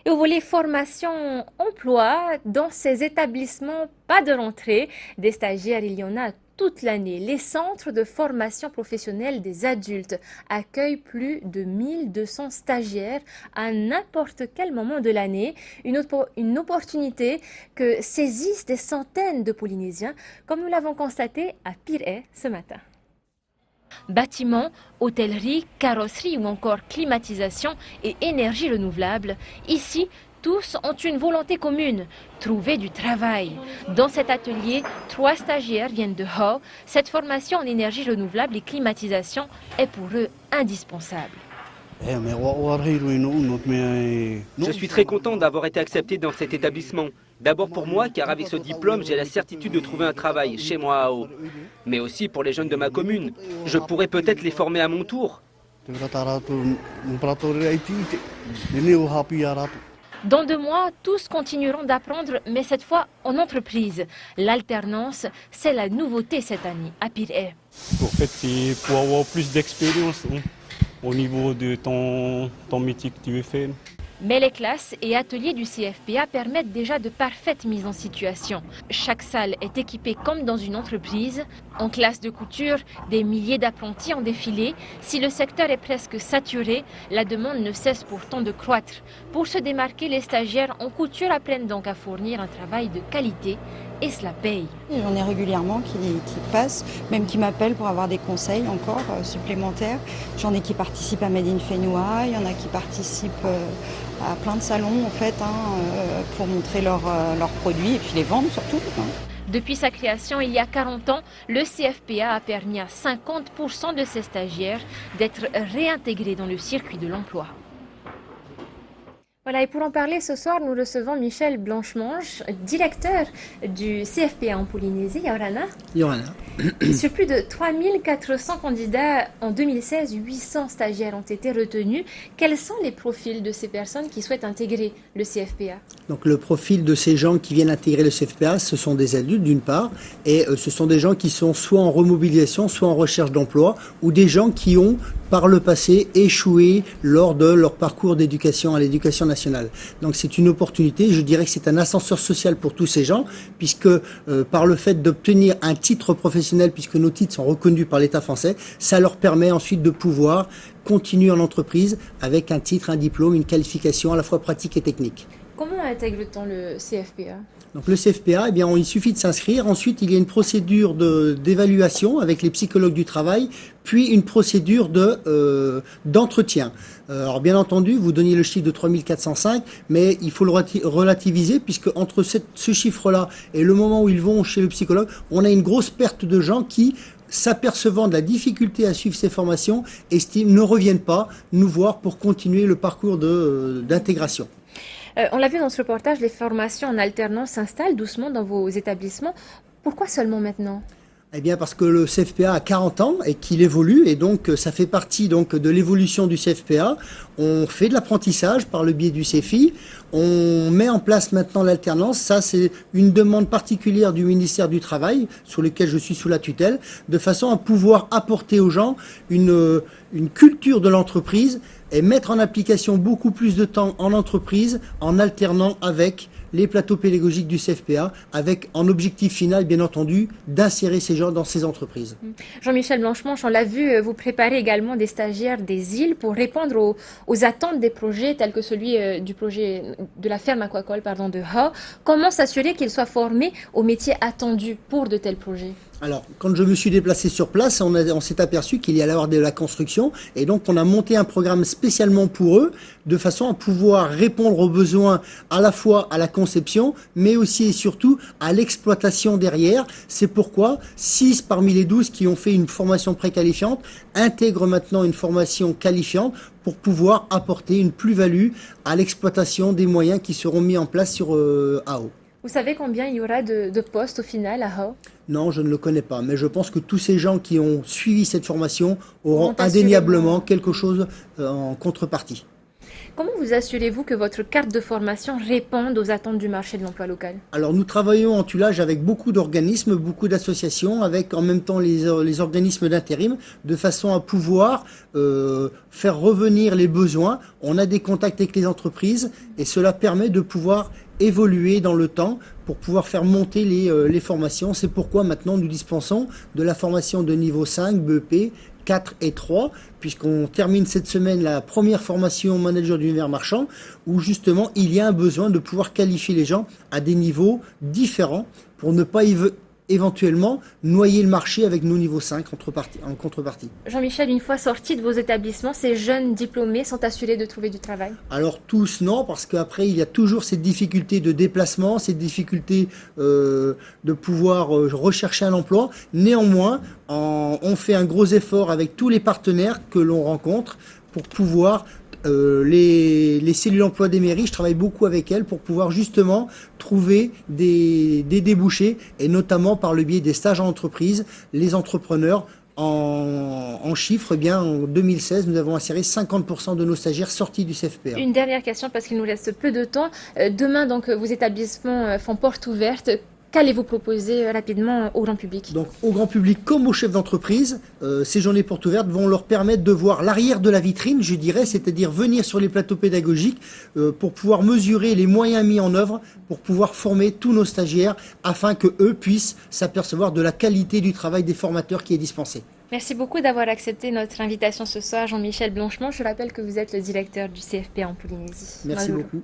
Et au volet formation-emploi, dans ces établissements, pas de rentrée. Des stagiaires, il y en a toute l'année. Les centres de formation professionnelle des adultes accueillent plus de 1200 stagiaires à n'importe quel moment de l'année. Une opportunité que saisissent des centaines de Polynésiens, comme nous l'avons constaté à Pirée ce matin. Bâtiments, hôtellerie, carrosserie ou encore climatisation et énergie renouvelable, ici, tous ont une volonté commune, trouver du travail. Dans cet atelier, 3 stagiaires viennent de Ho. Cette formation en énergie renouvelable et climatisation est pour eux indispensable. Je suis très content d'avoir été accepté dans cet établissement. D'abord pour moi, car avec ce diplôme, j'ai la certitude de trouver un travail chez moi à Ho. Mais aussi pour les jeunes de ma commune. Je pourrais peut-être les former à mon tour. Dans 2 mois, tous continueront d'apprendre, mais cette fois en entreprise. L'alternance, c'est la nouveauté cette année à Pirée. En fait, c'est pour avoir plus d'expérience au niveau de ton métier que tu veux faire. Mais les classes et ateliers du CFPA permettent déjà de parfaites mises en situation. Chaque salle est équipée comme dans une entreprise. En classe de couture, des milliers d'apprentis ont défilé. Si le secteur est presque saturé, la demande ne cesse pourtant de croître. Pour se démarquer, les stagiaires en couture apprennent donc à fournir un travail de qualité et cela paye. J'en ai régulièrement qui passent, même qui m'appellent pour avoir des conseils encore supplémentaires. J'en ai qui participent à Made in Fenua, il y en a qui participent à plein de salons en fait, pour montrer leurs produits et puis les vendre surtout. Depuis sa création il y a 40 ans, le CFPA a permis à 50% de ses stagiaires d'être réintégrés dans le circuit de l'emploi. Voilà, et pour en parler ce soir, nous recevons Michel Blanchemange, directeur du CFPA en Polynésie. Yorana. Sur plus de 3400 candidats en 2016, 800 stagiaires ont été retenus. Quels sont les profils de ces personnes qui souhaitent intégrer le CFPA? Donc le profil de ces gens qui viennent intégrer le CFPA, ce sont des adultes d'une part, et ce sont des gens qui sont soit en remobilisation, soit en recherche d'emploi, ou des gens qui ont par le passé échoué lors de leur parcours d'éducation à l'éducation nationale. Donc c'est une opportunité, je dirais que c'est un ascenseur social pour tous ces gens, puisque par le fait d'obtenir un titre professionnel, puisque nos titres sont reconnus par l'État français, ça leur permet ensuite de pouvoir continuer en entreprise avec un titre, un diplôme, une qualification à la fois pratique et technique. Comment intègre-t-on le CFPA? Donc le CFPA, eh bien, il suffit de s'inscrire. Ensuite, il y a une procédure d'évaluation avec les psychologues du travail, puis une procédure d'entretien. Alors bien entendu, vous donniez le chiffre de 3405, mais il faut le relativiser, puisque entre ce chiffre-là et le moment où ils vont chez le psychologue, on a une grosse perte de gens qui, s'apercevant de la difficulté à suivre ces formations, ne reviennent pas nous voir pour continuer le parcours d'intégration. On l'a vu dans ce reportage, les formations en alternance s'installent doucement dans vos établissements. Pourquoi seulement maintenant? Eh bien parce que le CFPA a 40 ans et qu'il évolue, et donc ça fait partie donc de l'évolution du CFPA. On fait de l'apprentissage par le biais du CEFI, on met en place maintenant l'alternance. Ça, c'est une demande particulière du ministère du Travail, sur lequel je suis sous la tutelle, de façon à pouvoir apporter aux gens une culture de l'entreprise et mettre en application beaucoup plus de temps en entreprise en alternant avec les plateaux pédagogiques du CFPA, avec en objectif final, bien entendu, d'insérer ces gens dans ces entreprises. Jean-Michel Blanchemange, on l'a vu, vous préparez également des stagiaires des îles pour répondre aux attentes des projets tels que celui du projet de la ferme aquacole de Ho. Comment s'assurer qu'ils soient formés aux métiers attendus pour de tels projets? Alors, quand je me suis déplacé sur place, on s'est aperçu qu'il y allait avoir de la construction, et donc on a monté un programme spécialement pour eux, de façon à pouvoir répondre aux besoins à la fois à la conception, mais aussi et surtout à l'exploitation derrière. C'est pourquoi 6 parmi les 12 qui ont fait une formation préqualifiante intègrent maintenant une formation qualifiante pour pouvoir apporter une plus-value à l'exploitation des moyens qui seront mis en place sur AO. Vous savez combien il y aura de postes au final à Ho? Non, je ne le connais pas, mais je pense que tous ces gens qui ont suivi cette formation auront indéniablement quelque chose en contrepartie. Comment vous assurez-vous que votre carte de formation réponde aux attentes du marché de l'emploi local? Alors nous travaillons en tuilage avec beaucoup d'organismes, beaucoup d'associations, avec en même temps les organismes d'intérim, de façon à pouvoir faire revenir les besoins. On a des contacts avec les entreprises et cela permet de pouvoir évoluer dans le temps pour pouvoir faire monter les formations. C'est pourquoi maintenant nous dispensons de la formation de niveau 5, BEP, 4 et 3, puisqu'on termine cette semaine la première formation manager d'univers marchand, où justement il y a un besoin de pouvoir qualifier les gens à des niveaux différents pour ne pas éventuellement noyer le marché avec nos niveaux 5 en contrepartie. Jean-Michel, une fois sortis de vos établissements, ces jeunes diplômés sont assurés de trouver du travail? Alors tous non, parce qu'après il y a toujours cette difficulté de déplacement, cette difficulté de pouvoir rechercher un emploi. Néanmoins, on fait un gros effort avec tous les partenaires que l'on rencontre pour pouvoir les cellules emploi des mairies, je travaille beaucoup avec elles pour pouvoir justement trouver des débouchés, et notamment par le biais des stages en entreprise. Les entrepreneurs, en chiffres, eh bien, en 2016, nous avons inséré 50% de nos stagiaires sortis du CFPA. Une dernière question parce qu'il nous reste peu de temps. Demain, donc, vos établissements font porte ouverte. Qu'allez-vous proposer rapidement au grand public? Donc au grand public comme aux chefs d'entreprise, ces journées portes ouvertes vont leur permettre de voir l'arrière de la vitrine, je dirais, c'est-à-dire venir sur les plateaux pédagogiques pour pouvoir mesurer les moyens mis en œuvre pour pouvoir former tous nos stagiaires afin que eux puissent s'apercevoir de la qualité du travail des formateurs qui est dispensé. Merci beaucoup d'avoir accepté notre invitation ce soir, Jean-Michel Blanchemont. Je rappelle que vous êtes le directeur du CFPA en Polynésie. Merci beaucoup.